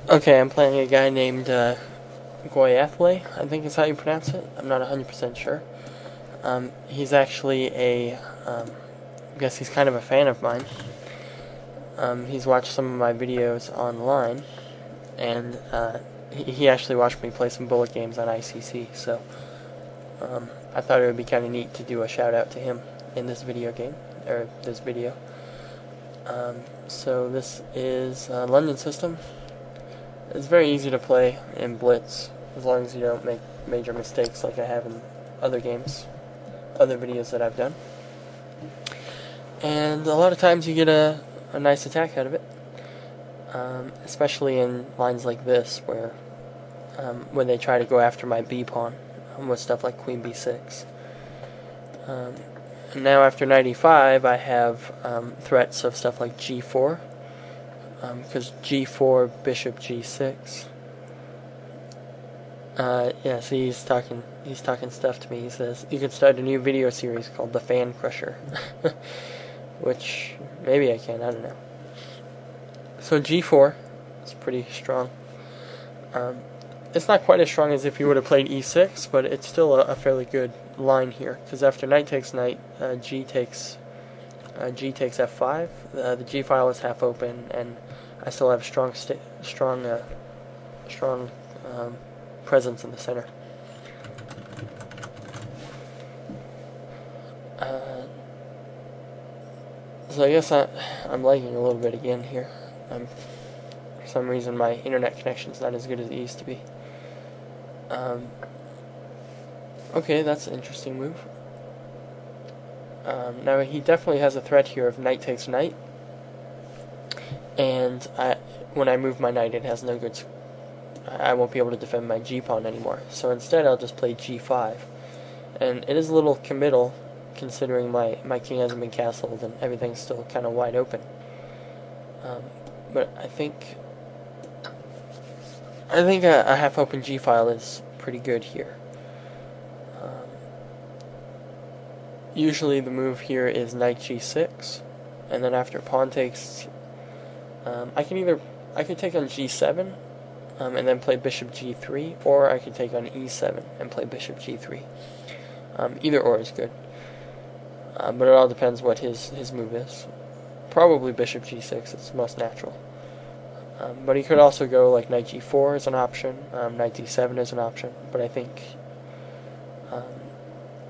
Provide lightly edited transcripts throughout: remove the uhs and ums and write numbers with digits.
Okay, I'm playing a guy named Goyathlay, I think is how you pronounce it. I'm not 100% sure. He's actually I guess he's kind of a fan of mine. He's watched some of my videos online, and he actually watched me play some bullet games on ICC, so I thought it would be kind of neat to do a shout out to him in this video game, or this video. So this is London System. It's very easy to play in Blitz, as long as you don't make major mistakes like I have in other games, other videos that I've done. And a lot of times you get a nice attack out of it, especially in lines like this, where when they try to go after my B pawn with stuff like Queen B6. And now after 95, I have threats of stuff like G4, because G4, Bishop G6. Yeah, see, he's talking stuff to me. He says you could start a new video series called The Fan Crusher, which maybe I can. I don't know. So G4 is pretty strong. It's not quite as strong as if you would have played E6, but it's still a fairly good line here, because after knight takes knight, G takes F5. The G file is half open, and I still have strong presence in the center. So I guess I'm lagging a little bit again here. For some reason my internet connection's not as good as it used to be. Okay, that's an interesting move. Now he definitely has a threat here of knight takes knight, and when I move my knight, it has no good. I won't be able to defend my G pawn anymore. So instead, I'll just play G5, and it is a little committal, considering my king hasn't been castled and everything's still kind of wide open. But I think a half open G file is pretty good here. Usually the move here is knight G6, and then after pawn takes, I could take on G7, and then play bishop G3, or I could take on E7 and play bishop G3. Either or is good, but it all depends what his move is. Probably bishop G6, it's most natural. But he could also go like knight G4 is an option, knight D7 is an option, but I think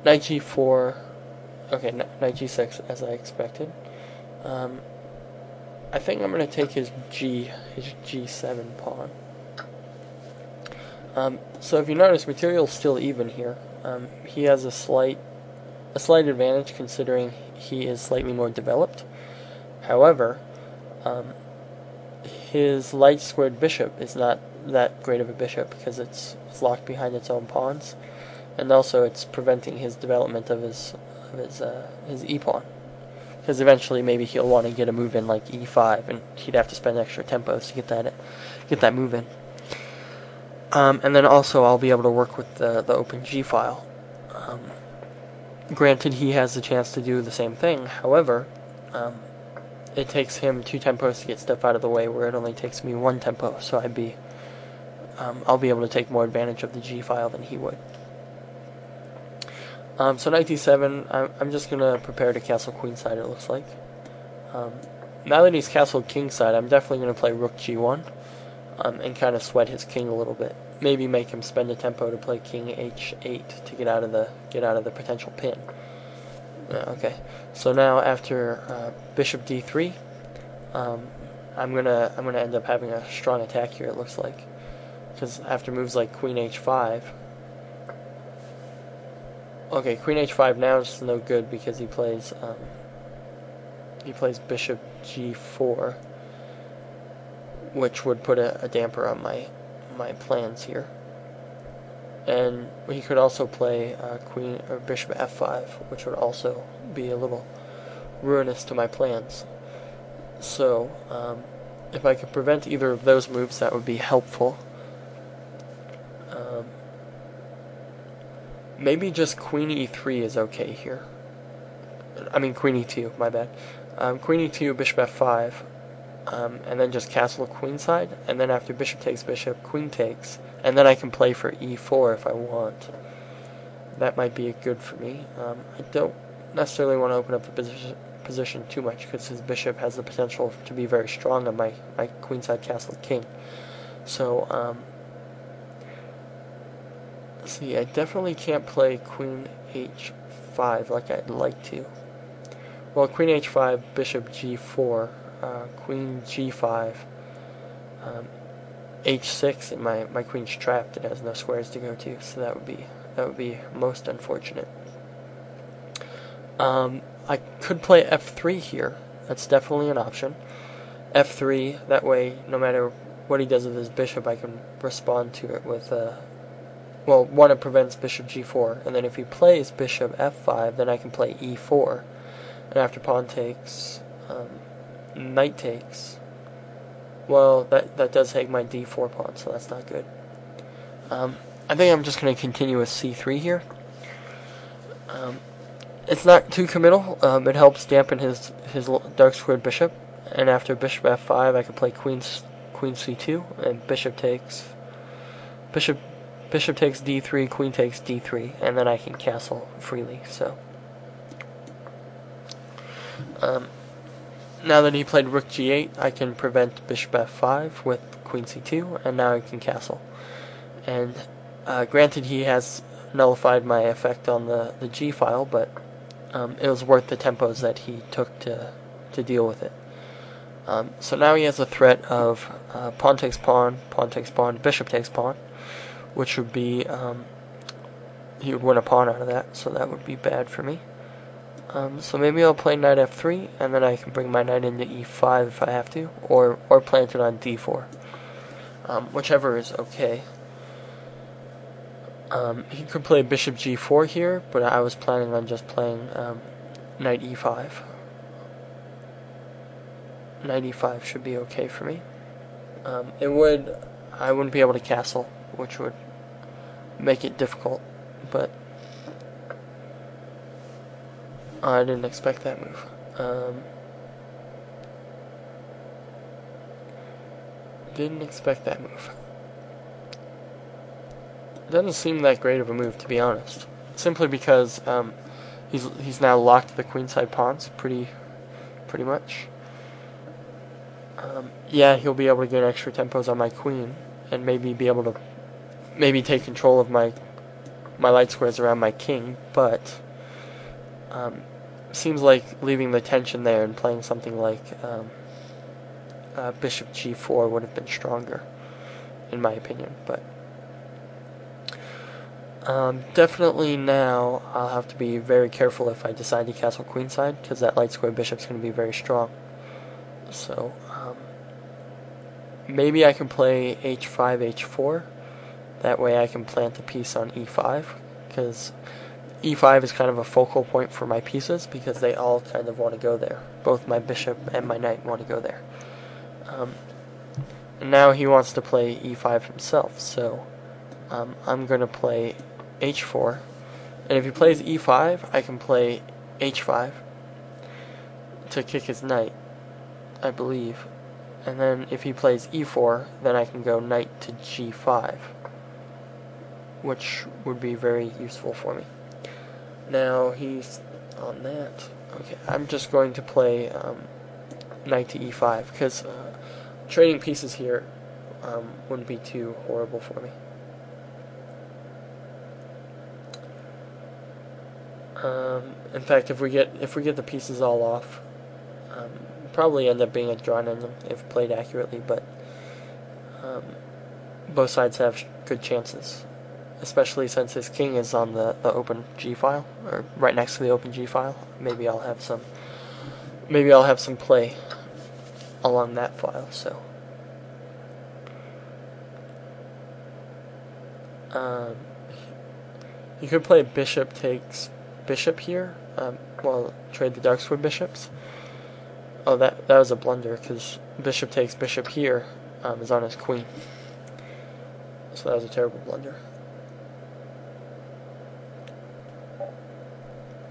knight G4, okay, knight G6 as I expected. I think I'm going to take his G7 pawn. So if you notice, material's still even here. He has a slight advantage considering he is slightly more developed. However, his light squared bishop is not that great of a bishop because it's locked behind its own pawns, and also it's preventing his development of his E pawn. Because eventually maybe he'll want to get a move in like E5, and he'd have to spend extra tempos to get that move in. And then also I'll be able to work with the open G file. Granted, he has the chance to do the same thing. However, it takes him 2 tempos to get stuff out of the way, where it only takes me 1 tempo. So I'll be able to take more advantage of the G file than he would. So knight d7, I'm just gonna prepare to castle queenside. It looks like. Now that he's castled kingside, I'm definitely gonna play rook g1, and kind of sweat his king a little bit. Maybe make him spend a tempo to play king h8 to get out of the potential pin. Okay, so now after bishop d3, I'm gonna end up having a strong attack here. It looks like, because after moves like queen h5. Okay, queen h5 now is no good because he plays bishop g4, which would put a damper on my plans here. And he could also play queen or bishop f5, which would also be a little ruinous to my plans. So if I could prevent either of those moves, that would be helpful. Maybe just queen e3 is okay here. I mean queen e2, my bad. Queen e2, bishop f5, and then just castle queenside, and then after bishop takes bishop, queen takes, and then I can play for e4 if I want. That might be good for me. I don't necessarily want to open up the position too much because his bishop has the potential to be very strong on my queenside castle king. So, see, I definitely can't play queen h5 like I'd like to. Well, queen h5, bishop g4, queen g5, h6, and my queen's trapped. It has no squares to go to, so that would be most unfortunate. I could play f3 here. That's definitely an option. f3, that way, no matter what he does with his bishop, I can respond to it with, well, one, it prevents bishop g4, and then if he plays bishop f5, then I can play e4, and after pawn takes, knight takes, well, that does take my d4 pawn, so that's not good. I think I'm just going to continue with c3 here. It's not too committal. It helps dampen his dark squared bishop, and after bishop f5, I can play queen c2, and bishop takes d3, queen takes d3, and then I can castle freely. So, now that he played rook g8, I can prevent bishop f5 with queen c2, and now I can castle. And granted, he has nullified my effect on the g file, but it was worth the tempos that he took to deal with it. So now he has a threat of pawn takes pawn, bishop takes pawn, which would be, he would win a pawn out of that, so that would be bad for me. So maybe I'll play knight f3, and then I can bring my knight into e5 if I have to, or plant it on d4. Whichever is okay. He could play bishop g4 here, but I was planning on just playing knight e5. Knight e5 should be okay for me. I wouldn't be able to castle, which would make it difficult, but I didn't expect that move. Didn't expect that move. It doesn't seem that great of a move, to be honest. Simply because he's now locked the queenside pawns pretty much. Yeah, he'll be able to get extra tempos on my queen, and maybe be able to take control of my light squares around my king. But seems like leaving the tension there and playing something like bishop g4 would have been stronger, in my opinion. But definitely now I'll have to be very careful if I decide to castle queenside, because that light square bishop's going to be very strong. So maybe I can play h5, h4. That way I can plant a piece on e5, because e5 is kind of a focal point for my pieces, because they all kind of want to go there. Both my bishop and my knight want to go there. And now he wants to play e5 himself, so I'm going to play h4, and if he plays e5, I can play h5 to kick his knight, I believe, and then if he plays e4, then I can go knight to g5, which would be very useful for me. Now he's on that. Okay, I'm just going to play knight to e5, because trading pieces here wouldn't be too horrible for me. In fact, if we get the pieces all off, probably end up being a drawn ending if played accurately. But both sides have good chances, especially since his king is on the open G file, or right next to the open G file. Maybe I'll have some play along that file. So you could play bishop takes bishop here. Well, trade the dark square bishops. Oh, that was a blunder, because bishop takes bishop here is on his queen. So that was a terrible blunder.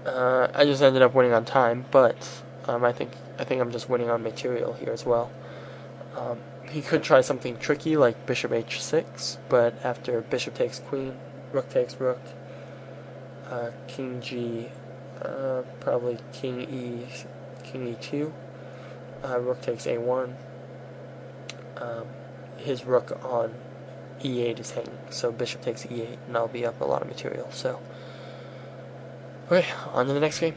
I just ended up winning on time, but I think I'm just winning on material here as well. He could try something tricky like bishop h6, but after bishop takes queen, rook takes rook, king g, probably king e2, rook takes a1, his rook on e8 is hanging, so bishop takes e8, and I'll be up a lot of material. So, okay, on to the next game.